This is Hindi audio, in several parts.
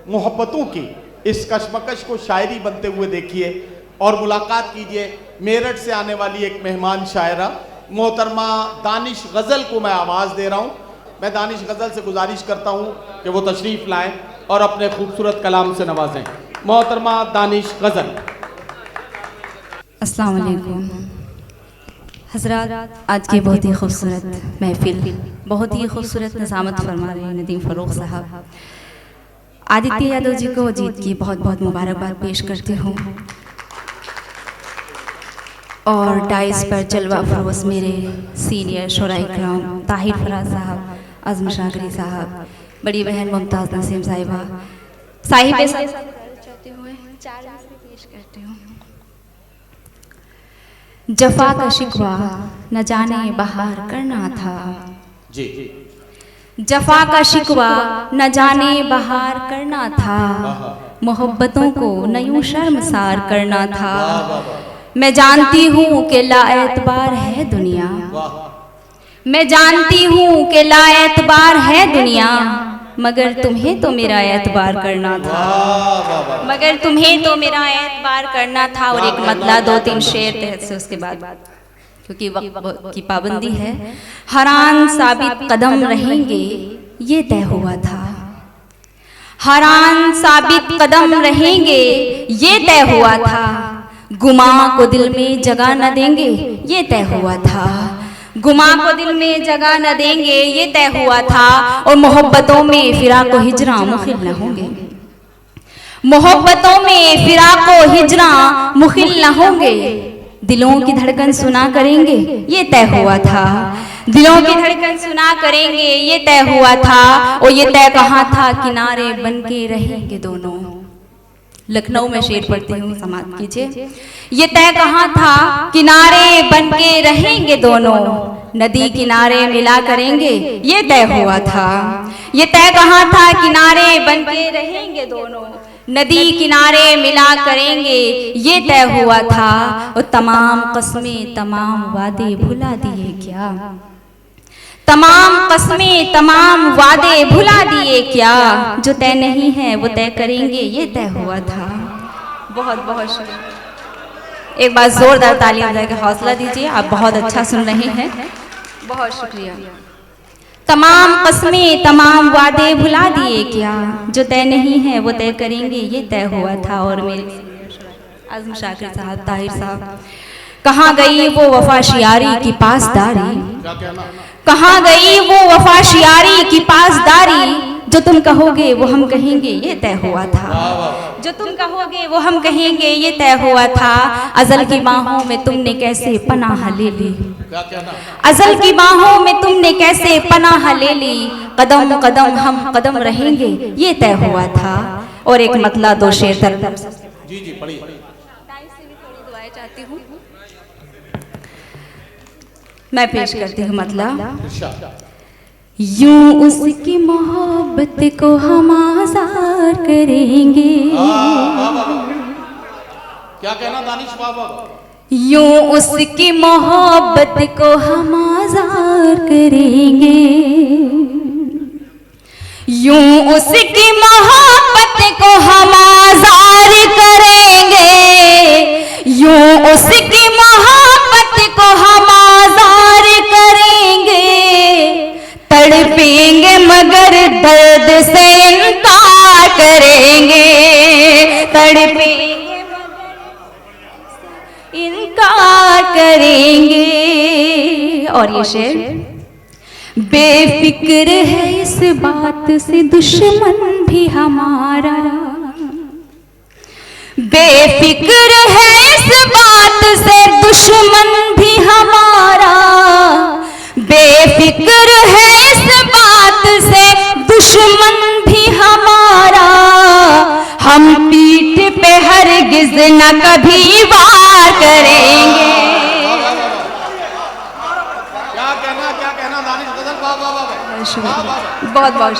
मोहब्बतों की इस कशमकश को शायरी बनते हुए देखिए और मुलाकात कीजिए मेरठ से आने वाली एक मेहमान शायरा मोहतरमा दानिश गज़ल को मैं आवाज़ दे रहा हूँ। मैं दानिश गज़ल से गुजारिश करता हूँ कि वो तशरीफ़ लाएं और अपने खूबसूरत कलाम से नवाजें। मोहतरमा दानिश गज़ल। अस्सलाम वालेकुम हज़रात, आज की बहुत ही खूबसूरत महफिल, बहुत ही खूबसूरत निज़ामत फरमा रहे हैं नदीम फ़रूख साहब। आदित्य यादव जी को जीत की बहुत बहुत मुबारकबाद पेश करती हूँ और डाइस पर जलवा फरोज़ मेरे सीनियर शुराए इकराम ताहिर फराज साहब, आज़म शाकरी साहब, बड़ी बहन मुमताज़ नसीम साहिबा साहिब चाहते हुए पेश करती हूँ। जफा का शिकवा न जाने बहार करना था जी। जफा का शिकवा न जाने बहार करना था, मोहब्बतों को न यूं शर्मसार करना था। मैं जानती हूँ कि लाएतबार है दुनिया, मैं जानती हूँ कि लाएतबार है दुनिया, मगर तुम्हें तो मेरा एतबार करना था, मगर तुम्हें तो मेरा एतबार करना था। और एक मतला दो तीन शेर तहत से उसके बाद, क्योंकि वक्त की पाबंदी है। हरान साबित कदम रहेंगे ये तय हुआ था, हरान साबित कदम रहेंगे ये तय हुआ था, गुमा को दिल में जगह न देंगे ये तय हुआ था, गुमा को दिल में जगह न देंगे ये तय हुआ था। और मोहब्बतों में फिराक को हिजरा मुखिल न होंगे, मोहब्बतों में फिराक को हिजरा मुखिल न होंगे, दिलों की धड़कन सुना करेंगे ये तय हुआ था, दिलों की धड़कन सुना करेंगे ये तय हुआ था। और ये तय कहाँ था, किनारे बन के रहेंगे दोनों। लखनऊ में शेर पढ़ती हूँ, समाप्त कीजिए। ये तय कहाँ था, किनारे बन के रहेंगे दोनों, नदी किनारे मिला करेंगे ये तय हुआ था। ये तय कहाँ था, किनारे बन के रहेंगे दोनों, नदी किनारे मिला करेंगे ये तय हुआ था। और तमाम कस्में तमाम वादे भुला दिए क्या, तमाम कस्में तमाम वादे भुला दिए क्या, जो तय नहीं है वो तय करेंगे ये तय हुआ था। बहुत बहुत शुक्रिया, एक बार जोरदार तालियां बजाकर हौसला दीजिए, आप बहुत अच्छा सुन रहे हैं, बहुत शुक्रिया। तमाम कस्में तमाम वादे भुला दिए क्या, जो तय नहीं है वो तय करेंगे ये तय हुआ था। और मेरे आज़म शाकिर साहब, ताहिर साहब, कहाँ गई वो वफाशियारी की पासदारी, कहाँ गई वो वफाशियारी की पासदारी, जो तुम कहोगे वो हम कहेंगे ये तय हुआ था, जो तुम कहोगे वो हम कहेंगे ये तय हुआ था। अज़ल की बाहों में तुमने कैसे पनाह ले ली, अज़ल की बाहों में तुमने कैसे पनाह ले ली, कदम कदम हम कदम रहेंगे ये तय हुआ था। और एक मतला दो शेर तर जी जी पढ़िए। दुआएं चाहती हूँ, मैं पेश करती हूँ मतला। यूं उसकी मोहब्बत को हम आज़ार करेंगे, क्या कहना दानिश बाबा, यूं उसकी मोहब्बत को हम आज़ार करेंगे, यूं उसकी मोहब्बत को हम आज़ार करेंगे, यूं उसकी मोहब्बत को हम आज़ार करेंगे, तड़पेंगे मगर दर्द से इनकार करेंगे, तड़पेंगे इनकार करेंगे। और ये शेर, बेफिक्र है इस बात से दुश्मन भी हमारा, बेफिक्र है इस बात से दुश्मन भी हमारा, बेफिक्र है इस बात से दुश्मन भी हमारा, हम पीठ पे हरगिज़ न कभी वार करेंगे। क्या कहना दानिश गज़ल बाबा, बहुत बहुत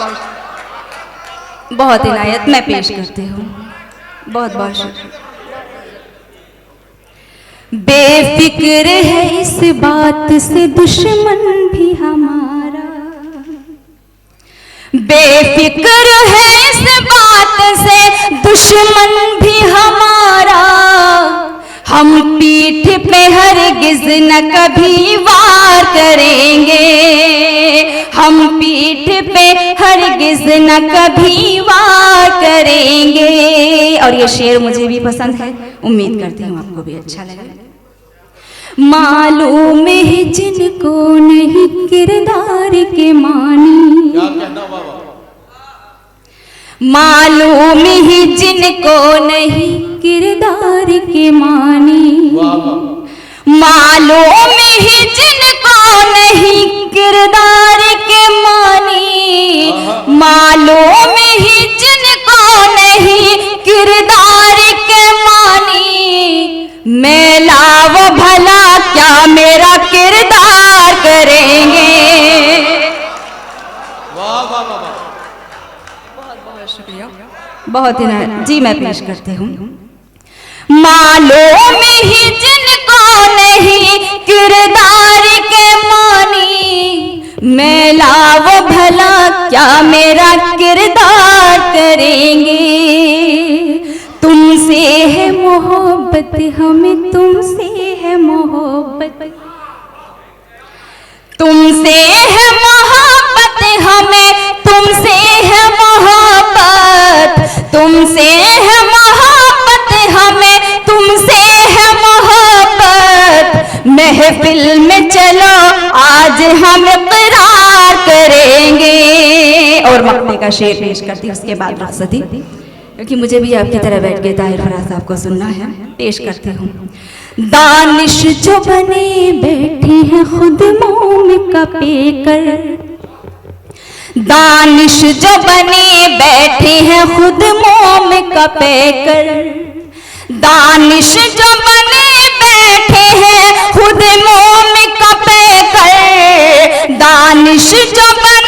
बहुत इनायत मैं पेश करती हूँ, बहुत बहुत शुक्रिया। बेफिक्र है इस बात से दुश्मन भी हमारा, बेफिक्र है इस बात दुश्मन भी हमारा, हम पीठ पे हरगिज न कभी वार करेंगे, हम पीठ पे हरगिज न कभी वार करेंगे। और ये शेर मुझे भी पसंद है, उम्मीद करती हूँ आपको भी अच्छा लगे। मालूम है जिनको नहीं किरदार के मानी, क्या कहना बाबा? मालूम ही जिनको नहीं किरदार के मानी, मालूम ही जिनको नहीं किरदार के मानी, मालूम ही जिनको नहीं किरदार के मानी, मेला वो भला क्या मेरा किरदार करेंगे। वाह वाह वाह वाह, बहुत ही जी मैं पेश करती हूँ। मालूम ही जिनको नहीं किरदार के मानी, मेला वो भला क्या मेरा किरदार करेंगे। तुमसे है मोहब्बत हमें, तुमसे है मोहब्बत, तुमसे है मोहब्बत हमें, तुमसे है मोहब्बत, तुमसे है मोहब्बत हमें, तुमसे है मोहब्बत। महफिल में चलो आज हम इकरार करेंगे। और मक्ते का शेर पेश करती, उसके बाद रुखसती, क्योंकि मुझे भी आपकी तरह बैठ के ताहिर फराज साहब को सुनना है। पेश करती हूँ। दानिश जो बने बैठी है खुद मोम का पेकर, दानिश जो बने बैठे हैं खुद मोम का पेकर, दानिश जो बने बैठे हैं खुद मोम का पेकर, दानिश जो बने